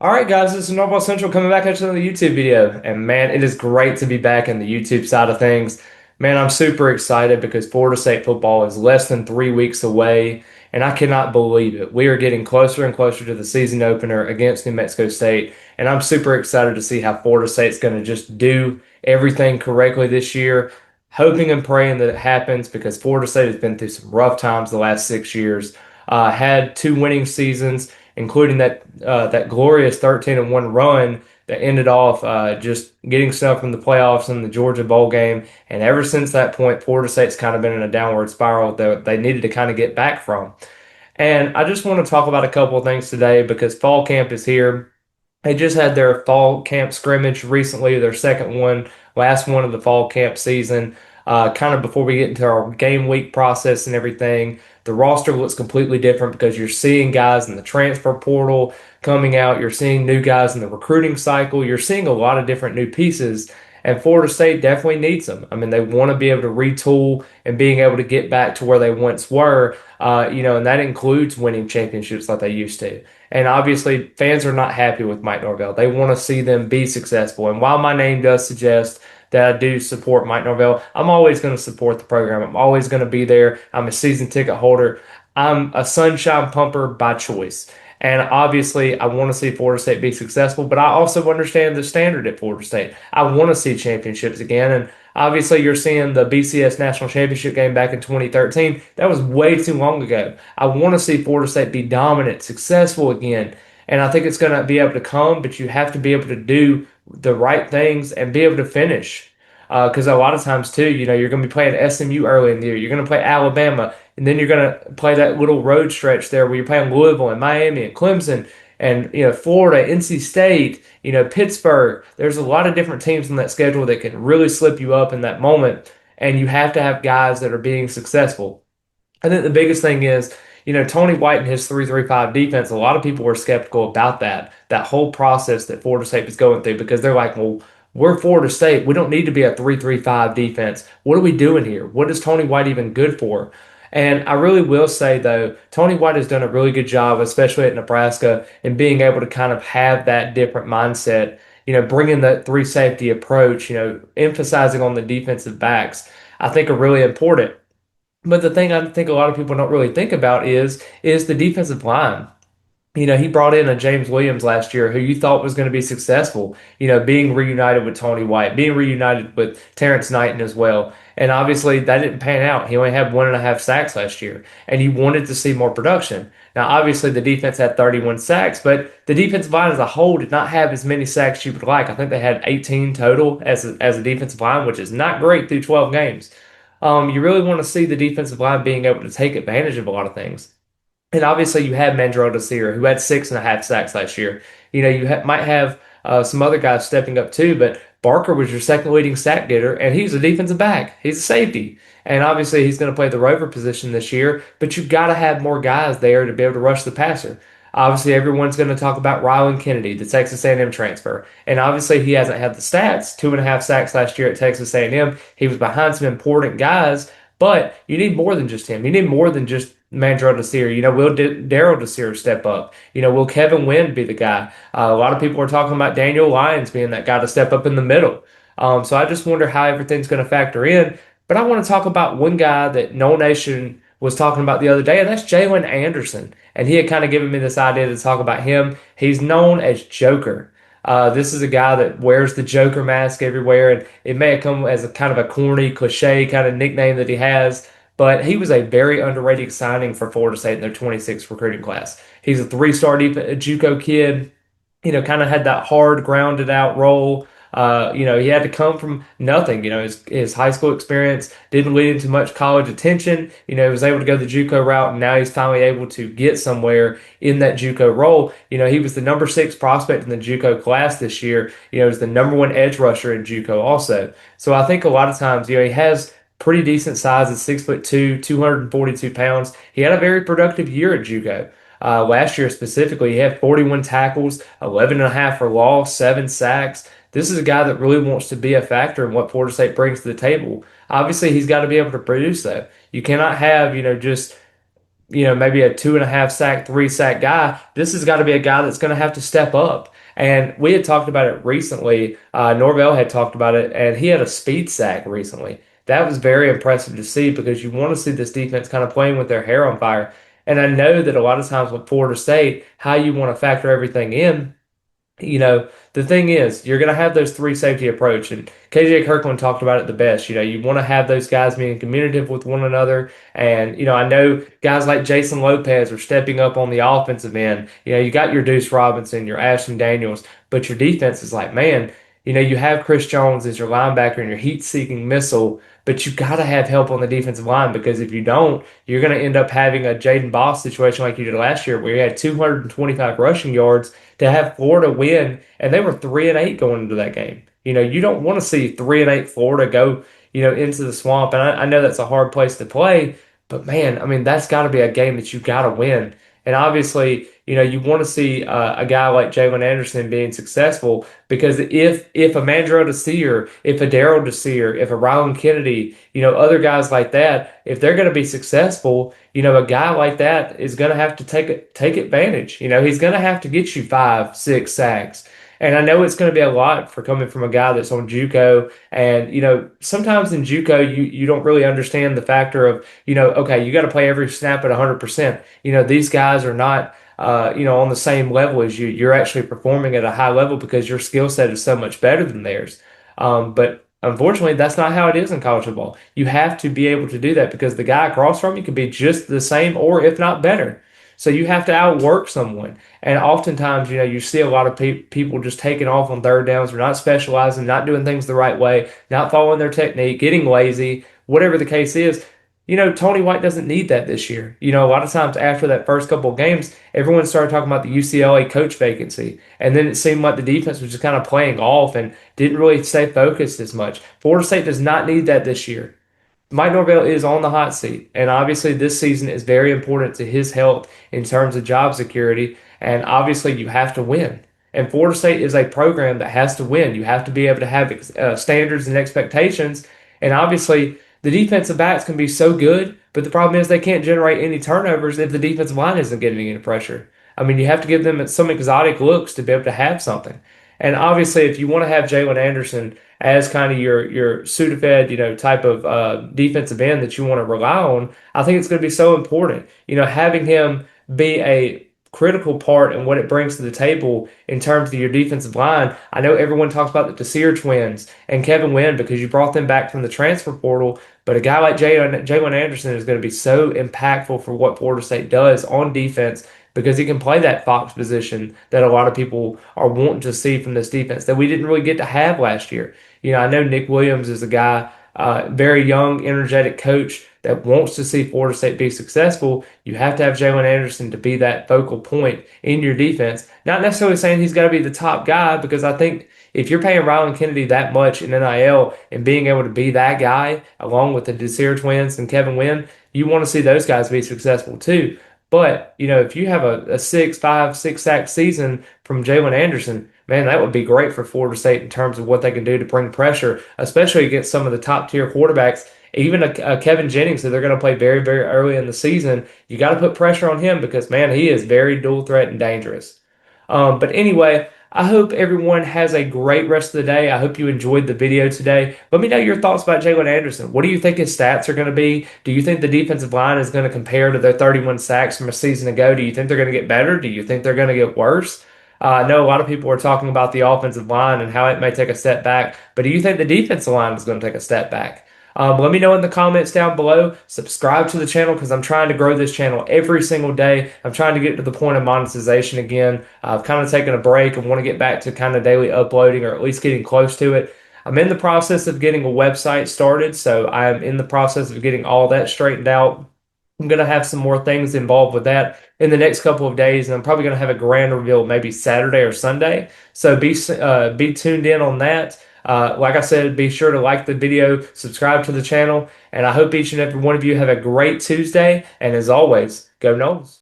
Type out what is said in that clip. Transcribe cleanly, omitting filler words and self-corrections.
All right, guys, this is Northwest Central coming back at you on the YouTube video. And man, it is great to be back in the YouTube side of things. Man, I'm super excited because Florida State football is less than 3 weeks away, and I cannot believe it. We are getting closer and closer to the season opener against New Mexico State, and I'm super excited to see how Florida State's going to just do everything correctly this year. Hoping and praying that it happens because Florida State has been through some rough times the last 6 years. Had two winning seasons including that glorious 13-1 run that ended off just getting stuff from the playoffs and the Georgia bowl game. And ever since that point, Florida State's kind of been in a downward spiral that they needed to kind of get back from. And I just want to talk about a couple of things today because fall camp is here. They just had their fall camp scrimmage recently, their second one, last one of the fall camp season. Kind of before we get into our game week process and everything, the roster looks completely different because you're seeing guys in the transfer portal coming out. You're seeing new guys in the recruiting cycle. You're seeing a lot of different new pieces. And Florida State definitely needs them. I mean, they want to be able to retool and being able to get back to where they once were, and that includes winning championships like they used to. And obviously, fans are not happy with Mike Norvell. They want to see them be successful. And while my name does suggest that I do support Mike Norvell, I'm always going to support the program. I'm always going to be there. I'm a season ticket holder. I'm a sunshine pumper by choice. And obviously, I want to see Florida State be successful, but I also understand the standard at Florida State. I want to see championships again. And obviously, you're seeing the BCS National Championship game back in 2013. That was way too long ago. I want to see Florida State be dominant, successful again. And I think it's going to be able to come, but you have to be able to do the right things and be able to finish. Because a lot of times, too, you're going to be playing SMU early in the year. You're going to play Alabama, and then you're going to play that little road stretch there where you're playing Louisville and Miami and Clemson and Florida, NC State, Pittsburgh. There's a lot of different teams on that schedule that can really slip you up in that moment, and you have to have guys that are being successful. I think the biggest thing is, Tony White and his 3-3-5 defense, a lot of people were skeptical about that whole process that Florida State was going through because they're like, well, we're Florida State. We don't need to be a 3-3-5 defense. What are we doing here? What is Tony White even good for? And I really will say, though, Tony White has done a really good job, especially at Nebraska, in being able to kind of have that different mindset, bringing that three safety approach, emphasizing on the defensive backs, I think are really important. But the thing I think a lot of people don't really think about is the defensive line. He brought in a James Williams last year who you thought was going to be successful, being reunited with Tony White, being reunited with Terrence Knighton as well. And obviously that didn't pan out. He only had 1.5 sacks last year, and you wanted to see more production. Now, obviously the defense had 31 sacks, but the defensive line as a whole did not have as many sacks you would like. I think they had 18 total as a defensive line, which is not great through 12 games. You really want to see the defensive line being able to take advantage of a lot of things. And obviously, you had Mandrell Desir, who had 6.5 sacks last year. Might have some other guys stepping up too, but Barker was your second leading sack getter, and he's a defensive back. He's a safety. And obviously, he's going to play the rover position this year, but you've got to have more guys there to be able to rush the passer. Obviously, everyone's going to talk about Rylan Kennedy, the Texas A&M transfer, and obviously he hasn't had the stats. 2.5 sacks last year at Texas A&M. He was behind some important guys, but you need more than just him. You need more than just Mandrell Desir. Will Daryl Desir step up? Will Kevin Wynn be the guy? A lot of people are talking about Daniel Lyons being that guy to step up in the middle. So I just wonder how everything's going to factor in. But I want to talk about one guy that No Nation was talking about the other day, and that's Jalen Anderson. And he had kind of given me this idea to talk about him. He's known as Joker. This is a guy that wears the Joker mask everywhere, and it may have come as a kind of a corny, cliche kind of nickname that he has, but he was a very underrated signing for Florida State in their 26th recruiting class. He's a three-star JUCO kid, kind of had that hard, grounded out role. He had to come from nothing. His high school experience didn't lead into much college attention. He was able to go the JUCO route, and now he's finally able to get somewhere in that JUCO role. He was the number 6 prospect in the JUCO class this year. He was the number 1 edge rusher in JUCO also. So I think a lot of times, he has pretty decent size at 6'2", 242 pounds. He had a very productive year at JUCO. Last year specifically, he had 41 tackles, 11 and a half for loss, 7 sacks. This is a guy that really wants to be a factor in what Florida State brings to the table. Obviously, he's got to be able to produce that. You cannot have, just maybe a 2.5 sack, 3 sack guy. This has got to be a guy that's going to have to step up. And we had talked about it recently. Norvell had talked about it, and he had a speed sack recently. That was very impressive to see because you want to see this defense kind of playing with their hair on fire. And I know that a lot of times with Florida State, how you want to factor everything in, the thing is, you're going to have those three safety approach, and KJ Kirkland talked about it the best. You want to have those guys being communicative with one another, and I know guys like Jason Lopez are stepping up on the offensive end. You got your Deuce Robinson, your Ashton Daniels, but your defense is like, man, you have Chris Jones as your linebacker and your heat-seeking missile, but you got to have help on the defensive line because if you don't, you're going to end up having a Jaden Boss situation like you did last year, where you had 225 rushing yards to have Florida win, and they were 3-8 going into that game. You don't want to see 3-8 Florida go, into the swamp. And I know that's a hard place to play, but man, I mean, that's got to be a game that you got to win. And obviously, you want to see a guy like Jalen Anderson being successful because if a Mandro Desir, if a Daryl Desir, if a Rylan Kennedy, other guys like that, if they're going to be successful, a guy like that is going to have to take advantage. He's going to have to get you 5, 6 sacks. And I know it's going to be a lot for coming from a guy that's on JUCO. And, sometimes in JUCO, you don't really understand the factor of, okay, you got to play every snap at 100%. These guys are not, on the same level as you. You're actually performing at a high level because your skill set is so much better than theirs. But unfortunately, that's not how it is in college football. You have to be able to do that because the guy across from you can be just the same or if not better. So you have to outwork someone. And oftentimes, you see a lot of people just taking off on third downs or not specializing, not doing things the right way, not following their technique, getting lazy, whatever the case is. Tony White doesn't need that this year. A lot of times after that first couple of games, everyone started talking about the UCLA coach vacancy. And then it seemed like the defense was just kind of playing off and didn't really stay focused as much. Florida State does not need that this year. Mike Norvell is on the hot seat, and obviously this season is very important to his health in terms of job security, and obviously you have to win. And Florida State is a program that has to win. You have to be able to have standards and expectations, and obviously the defensive backs can be so good, but the problem is they can't generate any turnovers if the defensive line isn't getting any pressure. I mean, you have to give them some exotic looks to be able to have something. And obviously, if you want to have Jalen Anderson as kind of your Sudafed, type of defensive end that you want to rely on, I think it's going to be so important. Having him be a critical part in what it brings to the table in terms of your defensive line. I know everyone talks about the Desir twins and Kevin Wynn because you brought them back from the transfer portal, but a guy like Jalen Anderson is going to be so impactful for what Florida State does on defense because he can play that Fox position that a lot of people are wanting to see from this defense that we didn't really get to have last year. I know Nick Williams is a guy, very young, energetic coach that wants to see Florida State be successful. You have to have Jalen Anderson to be that focal point in your defense. Not necessarily saying he's got to be the top guy because I think if you're paying Rylan Kennedy that much in NIL and being able to be that guy along with the Desir twins and Kevin Wynn, you want to see those guys be successful too. But, if you have a 6 sack season from Jalen Anderson, man, that would be great for Florida State in terms of what they can do to bring pressure, especially against some of the top tier quarterbacks. Even a Kevin Jennings, that they're going to play very, very early in the season, you got to put pressure on him because, man, he is very dual threat and dangerous. But anyway, I hope everyone has a great rest of the day. I hope you enjoyed the video today. Let me know your thoughts about Jalen Anderson. What do you think his stats are going to be? Do you think the defensive line is going to compare to their 31 sacks from a season ago? Do you think they're going to get better? Do you think they're going to get worse? I know a lot of people are talking about the offensive line and how it may take a step back, but do you think the defensive line is going to take a step back? Let me know in the comments down below. Subscribe to the channel because I'm trying to grow this channel every single day. I'm trying to get to the point of monetization again. I've kind of taken a break and want to get back to kind of daily uploading or at least getting close to it. I'm in the process of getting a website started, so I'm in the process of getting all that straightened out. I'm going to have some more things involved with that in the next couple of days, and I'm probably going to have a grand reveal maybe Saturday or Sunday. So be tuned in on that. Like I said, be sure to like the video, subscribe to the channel, and I hope each and every one of you have a great Tuesday. And as always, go Noles.